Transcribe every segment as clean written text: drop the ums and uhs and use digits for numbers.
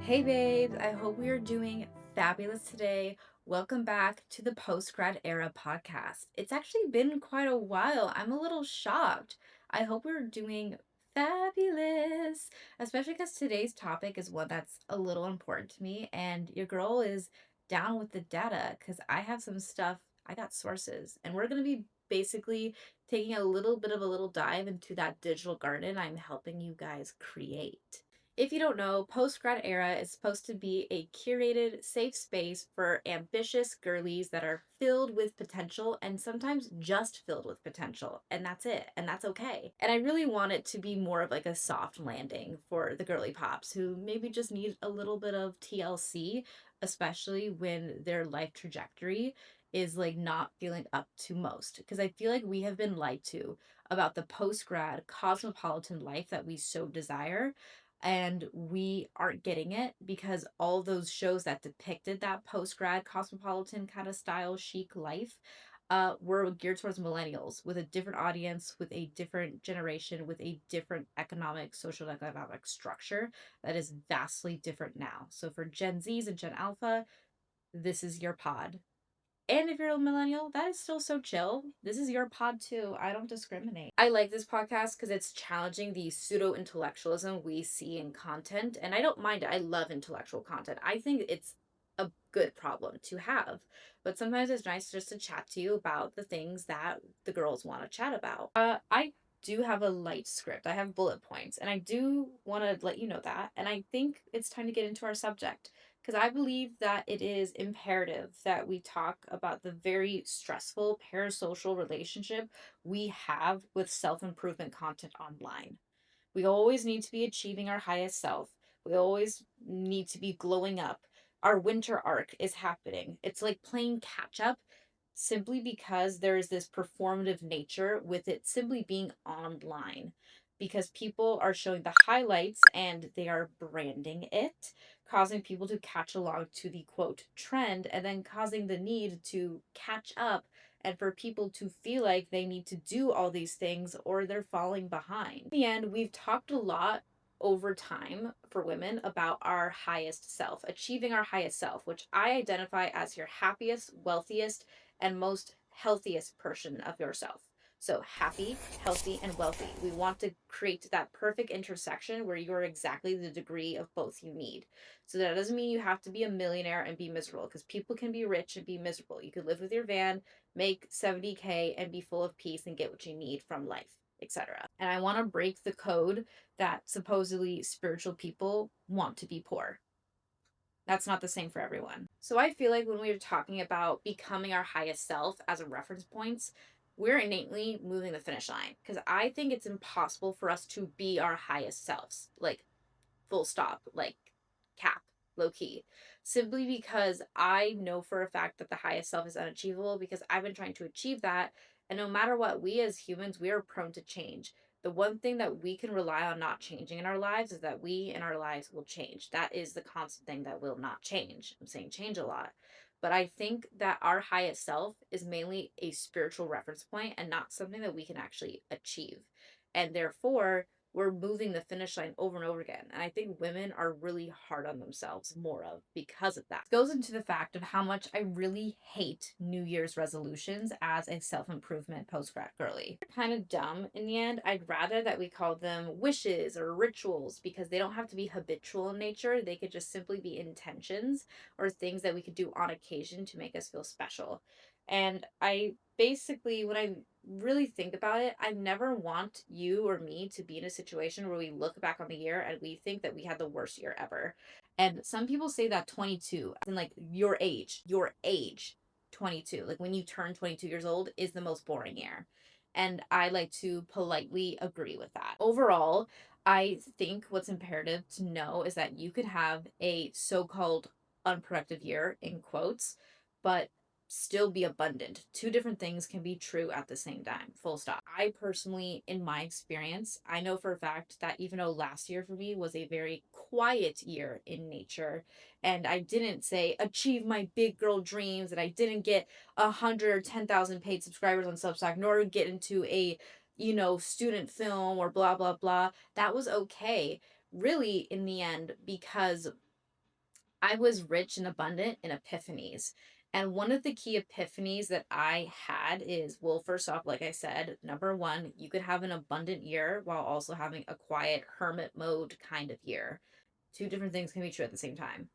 Hey babes, I hope we are doing fabulous today. Welcome back to the Post Grad Era podcast. It's actually been quite a while. I'm a little shocked. I hope we're doing fabulous, especially because today's topic is one that's a little important to me, and your girl is down with the data because I have some stuff, I got sources, and we're going to be basically taking a little bit of a little dive into that digital garden I'm helping you guys create. If you don't know, Post Grad Era is supposed to be a curated, safe space for ambitious girlies that are filled with potential and sometimes just filled with potential. And that's it. And that's okay. And I really want it to be more of like a soft landing for the girly pops who maybe just need a little bit of TLC, especially when their life trajectory is like not feeling up to most. Because I feel like we have been lied to about the post grad cosmopolitan life that we so desire, and we aren't getting it because all those shows that depicted that post-grad cosmopolitan kind of style chic life were geared towards millennials with a different audience, with a different generation, with a different economic, social economic structure that is vastly different now. So for Gen Zs and Gen Alpha, this is your pod. And if you're a millennial, that is still so chill. This is your pod too. I don't discriminate. I like this podcast because it's challenging the pseudo intellectualism we see in content. And I don't mind it. I love intellectual content. I think it's a good problem to have. But sometimes it's nice just to chat to you about the things that the girls want to chat about. I do have a light script. I have bullet points. And I do want to let you know that. And I think it's time to get into our subject because I believe that it is imperative that we talk about the very stressful parasocial relationship we have with self improvement content online. We always need to be achieving our highest self. We always need to be glowing up. Our winter arc is happening. It's like playing catch up simply because there is this performative nature with it simply being online. Because people are showing the highlights and they are branding it, causing people to catch along to the quote trend, and then causing the need to catch up and for people to feel like they need to do all these things or they're falling behind. In the end, we've talked a lot over time for women about our highest self, achieving our highest self, which I identify as your happiest, wealthiest, and most healthiest version of yourself. So happy, healthy, and wealthy. We want to create that perfect intersection where you're exactly the degree of both you need. So that doesn't mean you have to be a millionaire and be miserable because people can be rich and be miserable. You could live with your van, make 70K, and be full of peace and get what you need from life, etc. And I want to break the code that supposedly spiritual people want to be poor. That's not the same for everyone. So I feel like when we're talking about becoming our highest self as a reference points, we're innately moving the finish line because I think it's impossible for us to be our highest selves. Like full stop, like cap, low key. Simply because I know for a fact that the highest self is unachievable because I've been trying to achieve that. And no matter what, we as humans, we are prone to change. The one thing that we can rely on not changing in our lives is that we in our lives will change. That is the constant thing that will not change. I'm saying change a lot. But I think that our highest self is mainly a spiritual reference point and not something that we can actually achieve. And therefore, we're moving the finish line over and over again. And I think women are really hard on themselves more of because of that. It goes into the fact of how much I really hate New Year's resolutions as a self-improvement post-grad girly. They're kind of dumb in the end. I'd rather that we call them wishes or rituals because they don't have to be habitual in nature. They could just simply be intentions or things that we could do on occasion to make us feel special. And I basically, when I really think about it, I never want you or me to be in a situation where we look back on the year and we think that we had the worst year ever. And some people say that 22, and like your age, 22, like when you turn 22 years old is the most boring year. And I like to politely agree with that. Overall, I think what's imperative to know is that you could have a so called unproductive year, in quotes, but still be abundant. Two different things can be true at the same time, full stop. I personally, in my experience, I know for a fact that even though last year for me was a very quiet year in nature, and I didn't say achieve my big girl dreams, and I didn't get 110,000 paid subscribers on Substack, nor get into a student film or blah blah blah, that was okay really in the end because I was rich and abundant in epiphanies. And one of the key epiphanies that I had is, well, first off, like I said, number one, you could have an abundant year while also having a quiet hermit mode kind of year. Two different things can be true at the same time.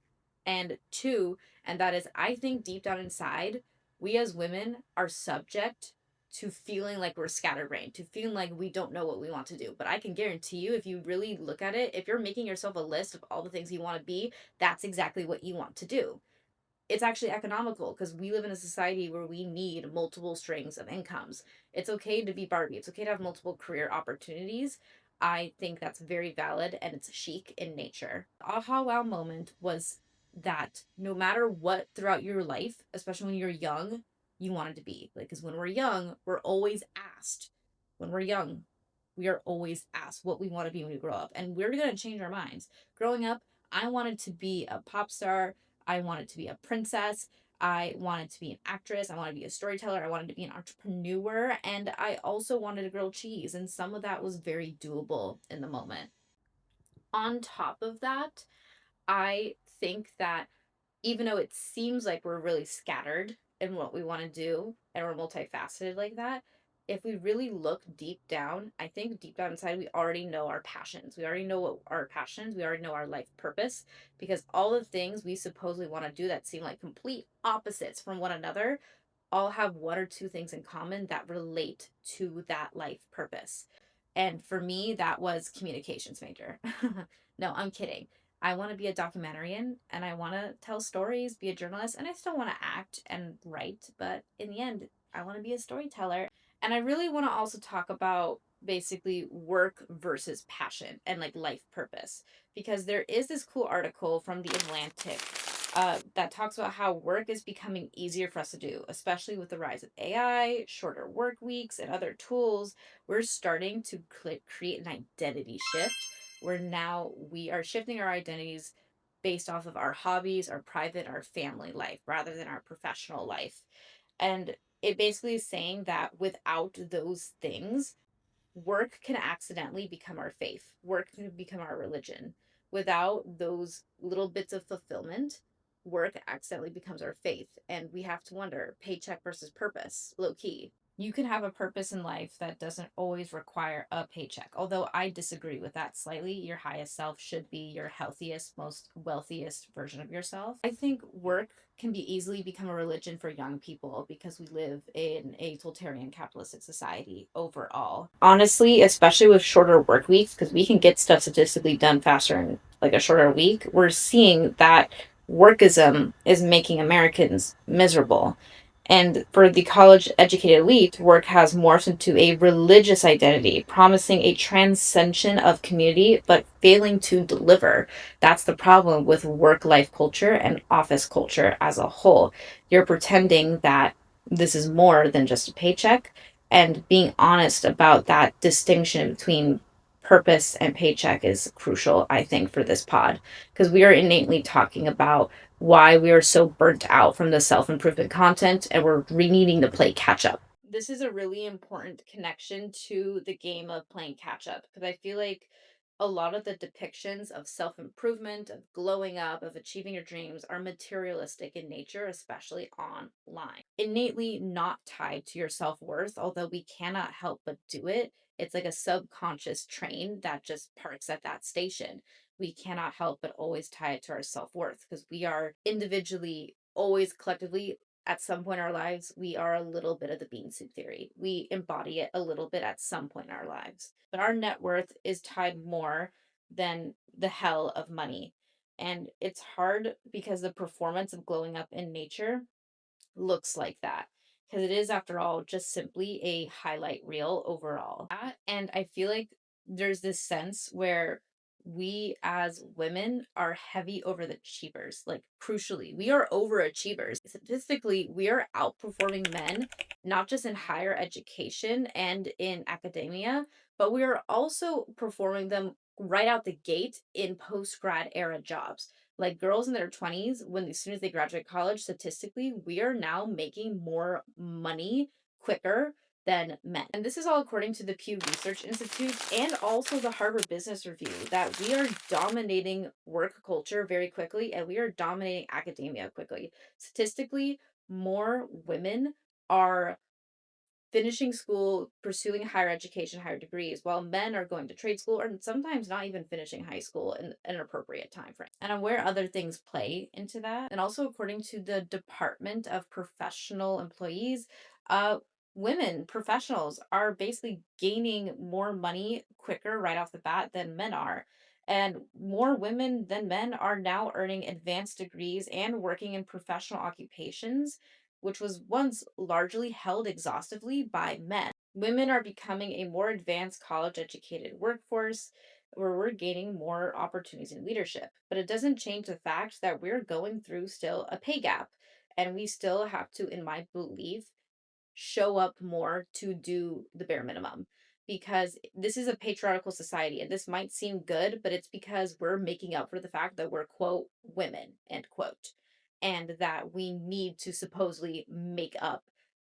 And two, and that is, I think deep down inside, we as women are subject to feeling like we're scatterbrained, to feeling like we don't know what we want to do. But I can guarantee you, if you really look at it, if you're making yourself a list of all the things you want to be, that's exactly what you want to do. It's actually economical because we live in a society where we need multiple strings of incomes. It's okay to be Barbie. It's okay to have multiple career opportunities. I think that's very valid and it's chic in nature. The aha wow moment was that no matter what throughout your life, especially when you're young, you wanted to be. Like, because when we're young, we're always asked, when we're young, we are always asked what we want to be when we grow up. And we're going to change our minds. Growing up, I wanted to be a pop star. I wanted to be a princess. I wanted to be an actress. I wanted to be a storyteller. I wanted to be an entrepreneur. And I also wanted to grill cheese. And some of that was very doable in the moment. On top of that, I think that even though it seems like we're really scattered in what we want to do and we're multifaceted like that, if we really look deep down, I think deep down inside, we already know our passions. We already know what our passions, we already know our life purpose, because all the things we supposedly want to do that seem like complete opposites from one another all have one or two things in common that relate to that life purpose. And for me, that was communications major. No, I'm kidding. I want to be a documentarian and I want to tell stories, be a journalist, and I still want to act and write. But in the end, I want to be a storyteller. And I really want to also talk about basically work versus passion and like life purpose. Because there is this cool article from The Atlantic that talks about how work is becoming easier for us to do, especially with the rise of AI, shorter work weeks, and other tools. We're starting to create an identity shift where now we are shifting our identities based off of our hobbies, our private, our family life, rather than our professional life. And it basically is saying that without those things, work can accidentally become our faith. Work can become our religion. Without those little bits of fulfillment, work accidentally becomes our faith. And we have to wonder paycheck versus purpose, low key. You can have a purpose in life that doesn't always require a paycheck. Although I disagree with that slightly. Your highest self should be your healthiest, most wealthiest version of yourself. I think work can be easily become a religion for young people because we live in a totalitarian capitalistic society overall. Honestly, especially with shorter work weeks, because we can get stuff statistically done faster in like a shorter week, we're seeing that workism is making Americans miserable. And for the college educated elite, work has morphed into a religious identity, promising a transcension of community, but failing to deliver. That's the problem with work life culture and office culture as a whole. You're pretending that this is more than just a paycheck, and being honest about that distinction between purpose and paycheck is crucial, I think, for this pod, because we are innately talking about why we are so burnt out from the self improvement content and we're needing to play catch up. This is a really important connection to the game of playing catch up because I feel like a lot of the depictions of self improvement, of glowing up, of achieving your dreams are materialistic in nature, especially online. Innately not tied to your self worth, although we cannot help but do it. It's like a subconscious train that just parks at that station. We cannot help but always tie it to our self worth because we are individually, always collectively, at some point in our lives, we are a little bit of the bean soup theory. We embody it a little bit at some point in our lives. But our net worth is tied more than the hell of money. And it's hard because the performance of glowing up in nature looks like that. Because it is, after all, just simply a highlight reel overall. And I feel like there's this sense where we as women are heavy over the achievers. Like, crucially, we are overachievers. Statistically, we are outperforming men, not just in higher education and in academia, but we are also performing them right out the gate in post grad era jobs. Like girls in their 20s, when as soon as they graduate college, statistically, we are now making more money quicker than men. And this is all according to the Pew Research Institute and also the Harvard Business Review, that we are dominating work culture very quickly and we are dominating academia quickly. Statistically, more women are finishing school, pursuing higher education, higher degrees, while men are going to trade school or sometimes not even finishing high school in an appropriate time frame. And I'm aware other things play into that. And also, according to the Department of Professional Employees, uh, women professionals are basically gaining more money quicker right off the bat than men are. And more women than men are now earning advanced degrees and working in professional occupations which was once largely held exhaustively by men. Women are becoming a more advanced college educated workforce where we're gaining more opportunities in leadership. But it doesn't change the fact that we're going through still a pay gap. And we still have to, in my belief, show up more to do the bare minimum because this is a patriarchal society and this might seem good but it's because we're making up for the fact that we're quote women end quote and that we need to supposedly make up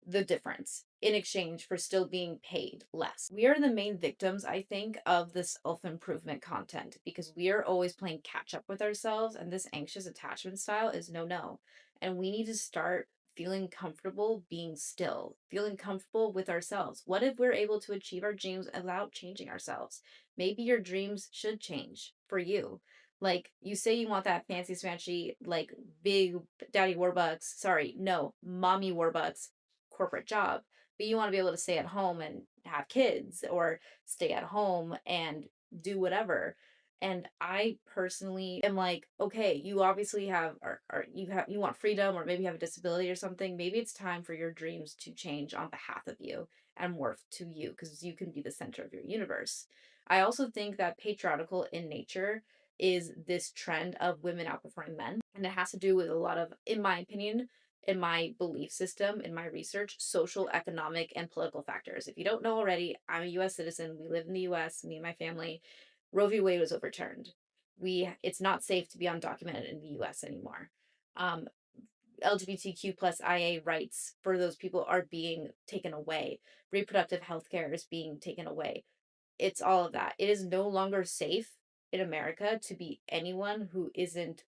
the difference in exchange for still being paid less. We are the main victims, I think, of this self-improvement content because we are always playing catch up with ourselves and this anxious attachment style is no. And we need to start feeling comfortable being still, feeling comfortable with ourselves. What if we're able to achieve our dreams without changing ourselves? Maybe your dreams should change for you. Like you say you want that fancy smashy, like big daddy Warbucks, sorry, no, mommy Warbucks corporate job, but you want to be able to stay at home and have kids or stay at home and do whatever. And I personally am like, okay, you obviously have or you want freedom or maybe you have a disability or something. Maybe it's time for your dreams to change on behalf of you and morph to you because you can be the center of your universe. I also think that patriarchal in nature is this trend of women outperforming men. And it has to do with a lot of, in my opinion, in my belief system, in my research, social, economic, and political factors. If you don't know already, I'm a US citizen. We live in the US, me and my family. Roe v. Wade was overturned. It's not safe to be undocumented in the US anymore. Um, LGBTQ plus IA rights for those people are being taken away. Reproductive health care is being taken away. It's all of that. It is no longer safe in America to be anyone who isn't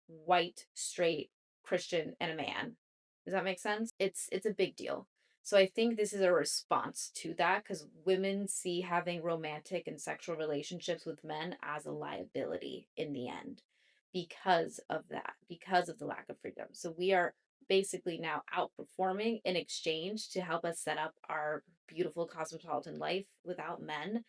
white, straight, Christian, and a man. Does that make sense? It's a big deal. So I think this is a response to that because women see having romantic and sexual relationships with men as a liability in the end because of that, because of the lack of freedom. So we are basically now outperforming in exchange to help us set up our beautiful cosmopolitan life without men.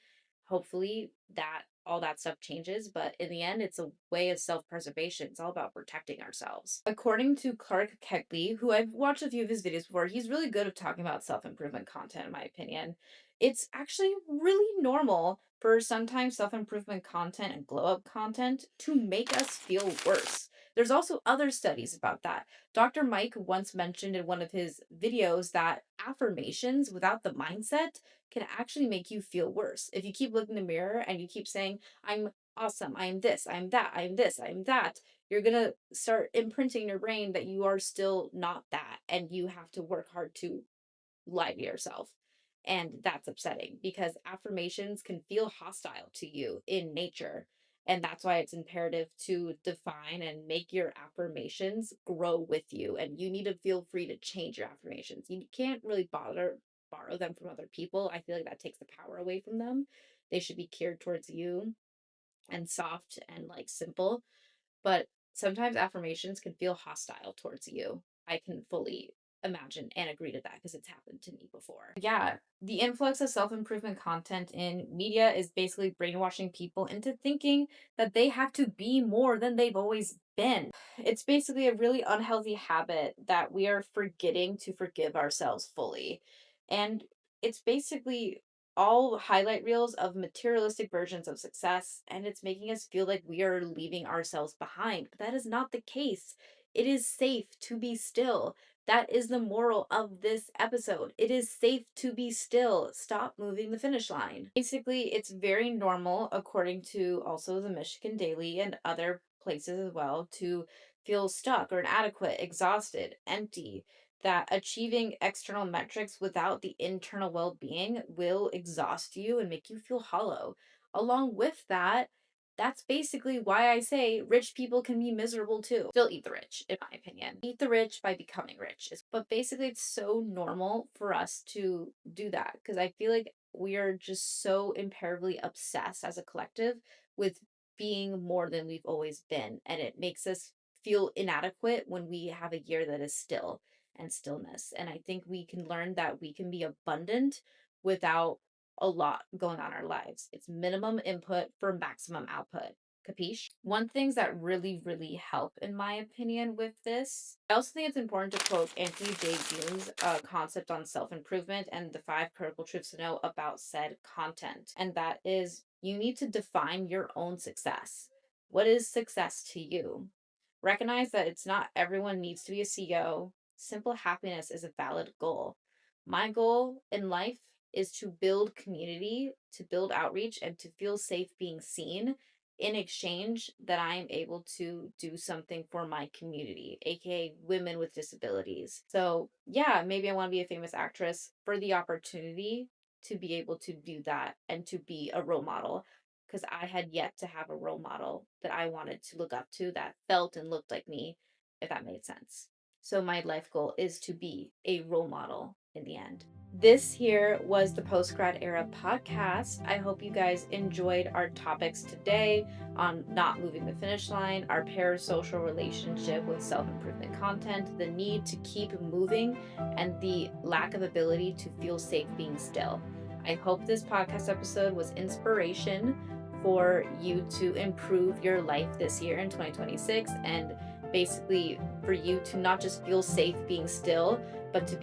Hopefully that all that stuff changes, but in the end, it's a way of self-preservation. It's all about protecting ourselves. According to Clark Kegley, who I've watched a few of his videos before, he's really good at talking about self-improvement content, in my opinion. It's actually really normal for sometimes self-improvement content and glow-up content to make us feel worse. There's also other studies about that. Dr. Mike once mentioned in one of his videos that affirmations without the mindset can actually make you feel worse. If you keep looking in the mirror and you keep saying, I'm awesome, I'm this, I'm that, I'm this, I'm that, you're going to start imprinting your brain that you are still not that. And you have to work hard to lie to yourself. And that's upsetting because affirmations can feel hostile to you in nature. And that's why it's imperative to define and make your affirmations grow with you. And you need to feel free to change your affirmations. You can't really borrow them from other people. I feel like that takes the power away from them. They should be geared towards you and soft and like simple. But sometimes affirmations can feel hostile towards you. I can fully imagine and agree to that because it's happened to me before. Yeah, the influx of self improvement content in media is basically brainwashing people into thinking that they have to be more than they've always been. It's basically a really unhealthy habit that we are forgetting to forgive ourselves fully. And it's basically all highlight reels of materialistic versions of success, and it's making us feel like we are leaving ourselves behind. But that is not the case. It is safe to be still. That is the moral of this episode. It is safe to be still. Stop moving the finish line. Basically, it's very normal, according to also the Michigan Daily and other places as well, to feel stuck or inadequate, exhausted, empty. that achieving external metrics without the internal well being will exhaust you and make you feel hollow. Along with that, that's basically why I say rich people can be miserable too. Still eat the rich, in my opinion. Eat the rich by becoming rich. But basically, it's so normal for us to do that because I feel like we are just so imperatively obsessed as a collective with being more than we've always been. And it makes us feel inadequate when we have a year that is still and stillness. And I think we can learn that we can be abundant without a lot going on in our lives. It's minimum input for maximum output. Capiche? One things that really help, in my opinion, with this, I also think it's important to quote Anthony J. Hume's concept on self-improvement and the 5 critical truths to know about said content. And that is, you need to define your own success. What is success to you? Recognize that it's not everyone needs to be a CEO. Simple happiness is a valid goal. My goal in life is to build community, to build outreach, and to feel safe being seen in exchange that I am able to do something for my community, aka women with disabilities. So, yeah, maybe I want to be a famous actress for the opportunity to be able to do that and to be a role model because I had yet to have a role model that I wanted to look up to that felt and looked like me, if that made sense. So my life goal is to be a role model in the end. This here was the Post Grad Era podcast. I hope you guys enjoyed our topics today on not moving the finish line, our parasocial relationship with self-improvement content, the need to keep moving, and the lack of ability to feel safe being still. I hope this podcast episode was inspiration for you to improve your life this year in 2026 and basically for you to not just feel safe being still, but to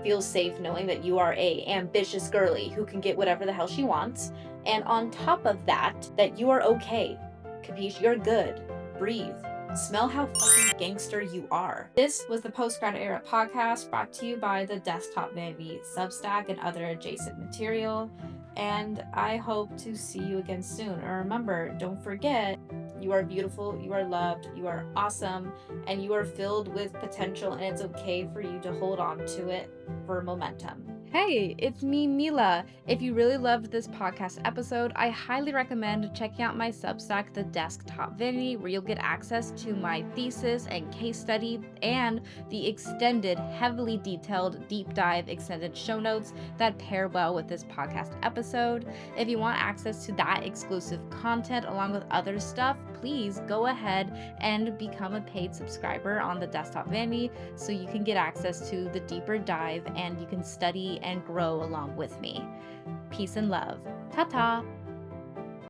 feel safe knowing that you are a ambitious girly who can get whatever the hell she wants. And on top of that you are okay. Capiche? You're good. Breathe. Smell how fucking gangster you are. This was the Postgrad Era podcast brought to you by the Desktop Vanity Substack and other adjacent material. And I hope to see you again soon. And remember, don't forget, you are beautiful, you are loved, you are awesome, and you are filled with potential, and it's okay for you to hold on to it for momentum. Hey, it's me, Mila. If you really loved this podcast episode, I highly recommend checking out my Substack, The Desktop Vanity, where you'll get access to my thesis and case study and the extended, heavily detailed, deep dive extended show notes that pair well with this podcast episode. If you want access to that exclusive content along with other stuff, please go ahead and become a paid subscriber on the Desktop Vanity so you can get access to the deeper dive and you can study and grow along with me. Peace and love. Ta-ta!